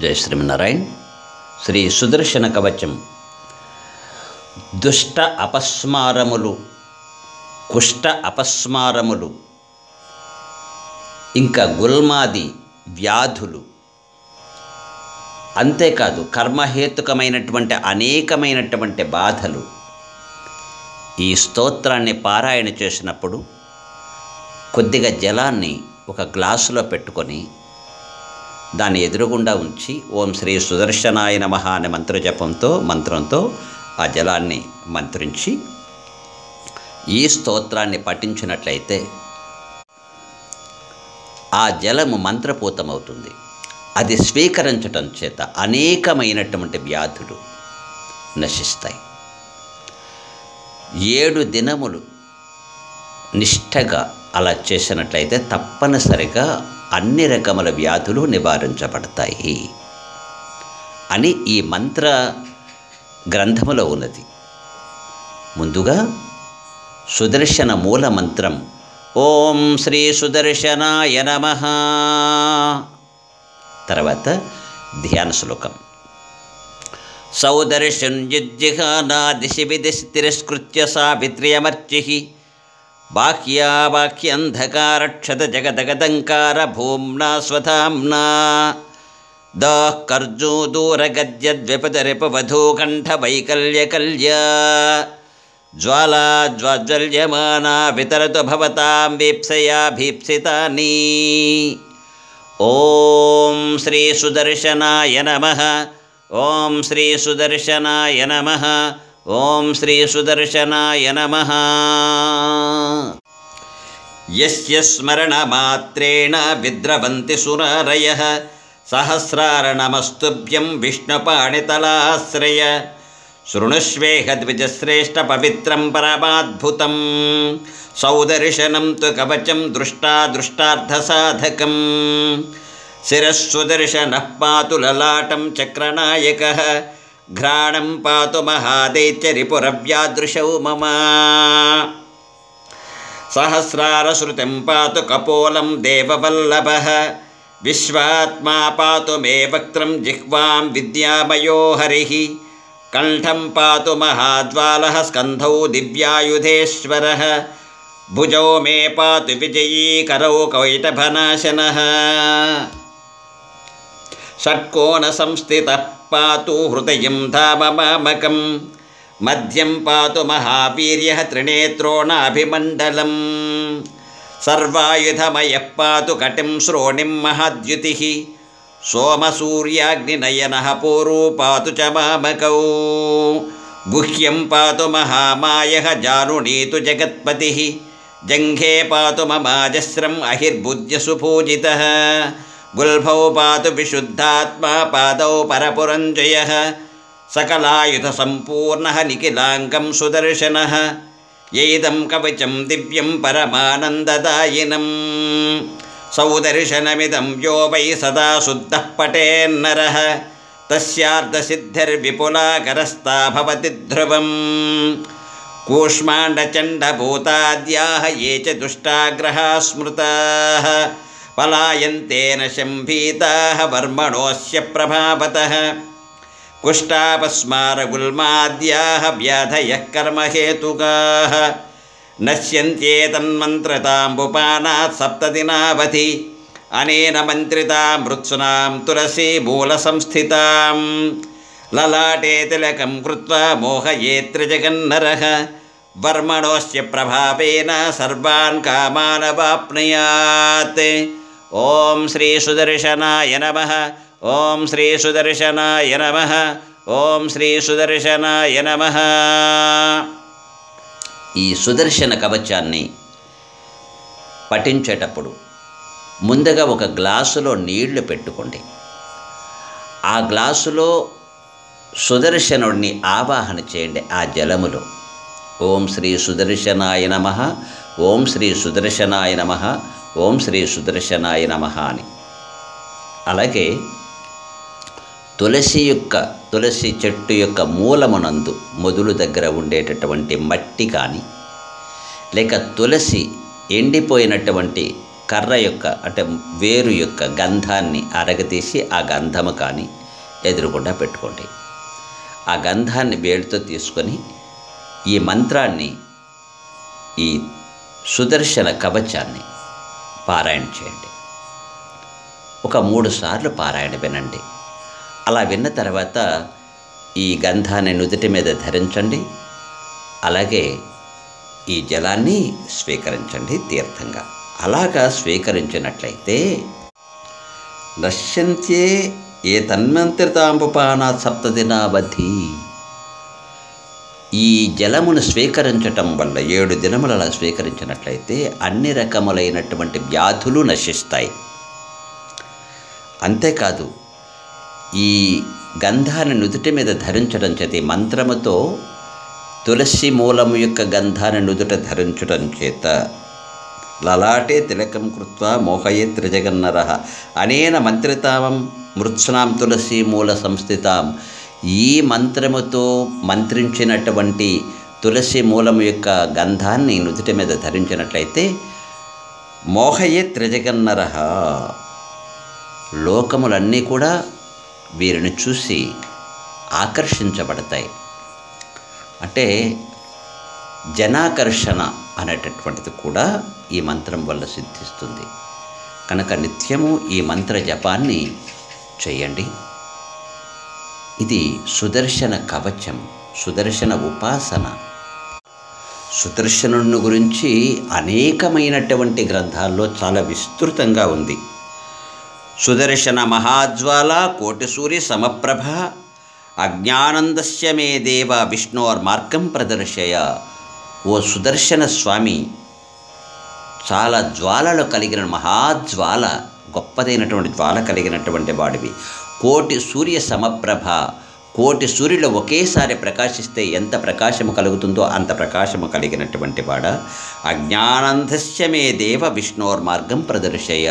జై శ్రీమన్నారాయణ. శ్రీ సుదర్శన కవచం. దుష్ట అపస్మారములు, కుష్ట అపస్మారములు, ఇంకా గుల్మాది వ్యాధులు, అంతేకాదు కర్మహేతుకమైనటువంటి అనేకమైనటువంటి బాధలు ఈ స్తోత్రాన్ని పారాయణ చేసినప్పుడు కొద్దిగా జలాన్ని ఒక గ్లాసులో పెట్టుకొని దాన్ని ఎదురుగుండా ఉంచి ఓం శ్రీ సుదర్శనాయ నమః అనే మంత్రంతో ఆ జలాన్ని మంత్రించి ఈ స్తోత్రాన్ని పఠించినట్లయితే ఆ జలము మంత్రపూతమవుతుంది. అది స్వీకరించటం చేత అనేకమైనటువంటి వ్యాధులు నశిస్తాయి. 7 దినములు నిష్ఠగా అలా చేసినట్లయితే తప్పనిసరిగా అన్ని రకముల వ్యాధులు నివారించబడతాయి అని ఈ మంత్ర గ్రంథములో ఉన్నది. ముందుగా సుదర్శన మూల మంత్రం ఓం శ్రీ సుదర్శనాయ నమః. తర్వాత ధ్యాన శ్లోకం సౌదర్శన్యుజ్జిహానాదిశి విదిశి తిరస్కృత్య సావిత్ర్యమర్చిః బాహ్యావాక్యంధకారక్షత జగదగదంకార భూమ్నా స్వధామ్నా దాః కర్జూదూరగద్యద్విపదరిపవధూకంఠ వైకల్యకల్యా జ్వాలా జ్వాజ్వల్యమానా వితరతు భవతాం వీప్సయా భీప్సితాని. ఓం శ్రీ సుదర్శనాయ నమః. ఓం శ్రీ సుదర్శనాయ నమః. ఓం శ్రీ సుదర్శనాయ నమః. యస్య స్మరణమాత్రేణ విద్రవంతి సురారయః సహస్రారణమస్తుభ్యం విష్ణుపాణితలాశ్రయ శృణుష్వేహ ద్విజశ్రేష్ఠ పవిత్రం పరమాద్భుతం సౌదర్శనం తు కవచం దృష్టార్థసాధకం శిరస్సుదర్శనః పాతు లలాటం చక్రనాయకః ఘ్రాణం పాతు మహాదైత్యరిపురవ్యాదృశౌ మమ సహస్రారశ్రుతిం పాతు కపోలం దేవవల్లభః విశ్వాత్మా పాతు మే వక్త్రం జిహ్వాం విద్యామయో హరిః కంఠం పాతు మహాజ్వాలః స్కంధౌ దివ్యాయుధేశ్వరః భుజౌ మే పాతు విజయీ కరౌ కైటభనాశనః షట్కోణ సంస్థితః పాతు హృదయం ధామ మామకం మధ్యం పాతు మహావీర్యః త్రినేత్రో నాభిమండలం సర్వాయుధమయః పాతు కటిం శ్రోణిం మహాద్యుతిః సోమసూర్యాగ్నినయనః పూరూ పాతు చ మామకౌ గుహ్యం పాతు మహామాయః జానునీతు జగత్పతిః జంఘే పాతు మమాజస్రం అహిర్బుద్ధ్యసుపూజితః గుల్భౌ పాతు విశుద్ధాత్మా పాదౌ పరపురంజయః సకలాయుధ సంపూర్ణః నిఖిలాంగం సుదర్శనః ఏదం కవచం దివ్యం పరమానందదాయినం సౌదర్శనమిదం యో వై సదా శుద్ధః పఠేన్నరః తస్యార్థసిద్ధిర్విపులాకరస్తా భవతి ధ్రువం కూష్మాండచండభూతాద్యాః ఏ చ దుష్టాగ్రహాः స్మృతాः పలాయంతేన శంభీతాః వర్మణోస్య ప్రభావతః కుష్టాపస్మారగుల్మాద్యాః వ్యాధయః కర్మహేతుకాः నశ్యంత్యేతన్మంత్రతాంబుపానాత్ సప్తదినావధి అనేన మంత్రితాం మృత్సునాం తులసీ మూలసంస్థితాం లలాటే తిలకం కృత్వా మోహయేత్రిజగన్నరః వర్మణోస్య ప్రభావేన సర్వాన్ కామానవాప్నుయాత్. ఓం శ్రీ సుదర్శనాయ నమః. ఓం శ్రీ సుదర్శనాయ నమః. ఓం శ్రీ సుదర్శనాయ నమః. ఈ సుదర్శన కవచాన్ని పఠించేటప్పుడు ముందుగా ఒక గ్లాసులో నీళ్లు పెట్టుకోండి. ఆ గ్లాసులో సుదర్శనుడిని ఆవాహన చేయండి. ఆ జలములో ఓం శ్రీ సుదర్శనాయ నమః, ఓం శ్రీ సుదర్శనాయ నమః, ఓం శ్రీ సుదర్శనాయ నమః అని. అలాగే తులసి చెట్టు యొక్క మూలమునందు మొదలు దగ్గర ఉండేటటువంటి మట్టి కానీ లేక తులసి ఎండిపోయినటువంటి కర్ర యొక్క అంటే వేరు యొక్క గంధాన్ని అరగదీసి ఆ గంధము కానీ ఎదురుగుండా పెట్టుకోండి. ఆ గంధాన్ని వేడితో తీసుకొని ఈ మంత్రాన్ని, ఈ సుదర్శన కవచాన్ని పారాయణ చేయండి. ఒక 3 సార్లు పారాయణ వినండి. అలా విన్న తర్వాత ఈ గంధాన్ని నుదుటి మీద ధరించండి. అలాగే ఈ జలాన్ని స్వీకరించండి తీర్థంగా. అలాగా స్వీకరించినట్లయితే నశ్యంత్యే ఏ తన్మంత్రితాంబుపానాత్ సప్తదినావధి, ఈ జలమును స్వీకరించటం వల్ల 7 దినములు అలా స్వీకరించినట్లయితే అన్ని రకములైనటువంటి వ్యాధులు నశిస్తాయి. అంతేకాదు, ఈ గంధాన్ని నుదుటి మీద ధరించడం చేత, ఈ మంత్రముతో తులసి మూలము యొక్క గంధాన్ని నుదుట ధరించడం చేత లలాటే తిలకం కృత్వా మోహయే త్రిజగన్నరః అనేన మంత్రితాం మృత్స్నాం తులసి మూల సంస్థితాం, ఈ మంత్రముతో మంత్రించినటువంటి తులసి మూలము యొక్క గంధాన్ని నుదుటి మీద ధరించినట్లయితే మోహయే త్రిజగన్నరః, లోకములన్నీ కూడా వీరిని చూసి ఆకర్షించబడతాయి. అంటే జనాకర్షణ అనేటటువంటిది కూడా ఈ మంత్రం వల్ల సిద్ధిస్తుంది. కనుక నిత్యము ఈ మంత్ర జపాన్ని చేయండి. ఇది సుదర్శన కవచం, సుదర్శన ఉపాసన. సుదర్శనుని గురించి అనేకమైనటువంటి గ్రంథాల్లో చాలా విస్తృతంగా ఉంది. సుదర్శన మహాజ్వాల కోటి సూర్య సమప్రభ అజ్ఞానందస్య మే దేవ విష్ణోర్మార్గం ప్రదర్శయ. ఓ సుదర్శన స్వామి, చాలా జ్వాలలు కలిగిన మహాజ్వాల, గొప్పదైనటువంటి జ్వాల కలిగినటువంటి వాడివి. కోటి సూర్య సమప్రభ, కోటి సూర్యులు ఒకేసారి ప్రకాశిస్తే ఎంత ప్రకాశము కలుగుతుందో అంత ప్రకాశము కలిగినటువంటి వాడ. అజ్ఞానందస్య మే దేవ విష్ణోర్మార్గం ప్రదర్శయ,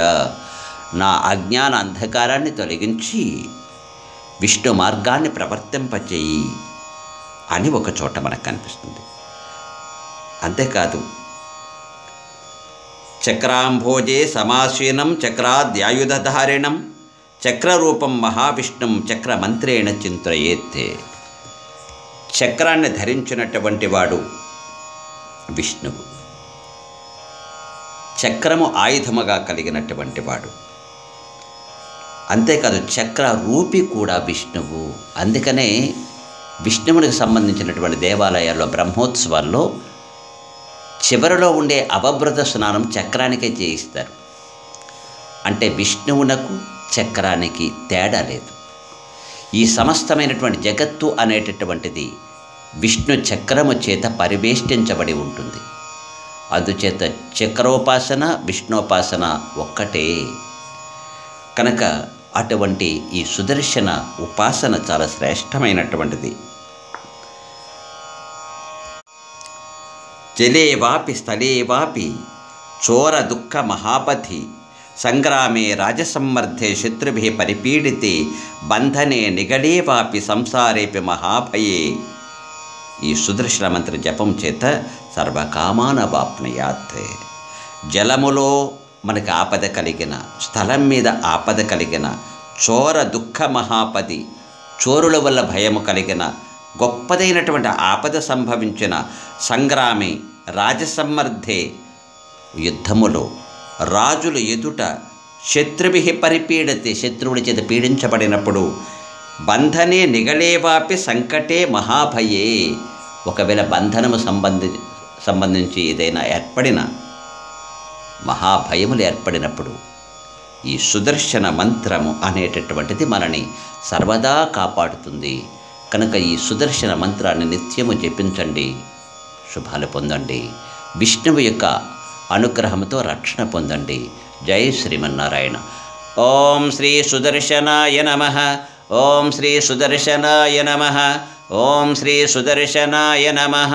నా అజ్ఞాన అంధకారాన్ని తొలగించి విష్ణు మార్గాన్ని ప్రవర్తింపచేయి అని ఒక చోట మనకు కనిపిస్తుంది. అంతేకాదు, చక్రాంభోజే సమాసీనం చక్రాద్యాయుధారిణం చక్రరూపం మహావిష్ణుం చక్రమంత్రేణ చింతయేత్. చక్రాన్ని ధరించినటువంటి వాడు విష్ణువు, చక్రము ఆయుధముగా కలిగినటువంటి వాడు. అంతేకాదు, చక్ర రూపి కూడా విష్ణువు. అందుకనే విష్ణువునికి సంబంధించినటువంటి దేవాలయాల్లో బ్రహ్మోత్సవాల్లో చివరిలో ఉండే అవభృత స్నానం చక్రానికే చేయిస్తారు. అంటే విష్ణువునకు చక్రానికి తేడా లేదు. ఈ సమస్తమైనటువంటి జగత్తు అనేటటువంటిది విష్ణు చక్రము చేత పరివేష్టించబడి ఉంటుంది. అందుచేత చక్రోపాసన విష్ణోపాసన ఒక్కటే. కనుక అటువంటి ఈ సుదర్శన ఉపాసన చాలా శ్రేష్టమైనటువంటిది. జలే వాపి స్థలే వాపి చోర దుఃఖ మహాపథి సంగ్రామే రాజసమ్మర్ధే శత్రుభిః పరిపీడితే బంధనే నిగడే వాపి సంసారేపి మహాభయే. ఈ సుదర్శన మంత్ర జపం చేత సర్వకామాన వాప్నుయాత్. జలములో మనకు ఆపద కలిగిన, స్థలం మీద ఆపద కలిగిన, చోర దుఃఖ మహాపది, చోరుల వల్ల భయము కలిగిన, గొప్పదైనటువంటి ఆపద సంభవించిన, సంగ్రామే రాజసమ్మర్ధే యుద్ధములో రాజుల ఎదుట, శత్రుభిః పరిపీడతే శత్రువుడి చేత పీడించబడినప్పుడు, బంధనే నిగళేవాపి సంకటే మహాభయే ఒకవేళ బంధనము సంబంధించి ఏదైనా ఏర్పడిన మహాభయములు ఏర్పడినప్పుడు ఈ సుదర్శన మంత్రము అనేటటువంటిది మనని సర్వదా కాపాడుతుంది. కనుక ఈ సుదర్శన మంత్రాన్ని నిత్యము జపించండి, శుభాలు పొందండి, విష్ణువు యొక్క అనుగ్రహంతో రక్షణ పొందండి. జై శ్రీమన్నారాయణ. ఓం శ్రీ సుదర్శనాయ నమః. ఓం శ్రీ సుదర్శనాయ నమః. ఓం శ్రీ సుదర్శనాయ నమః.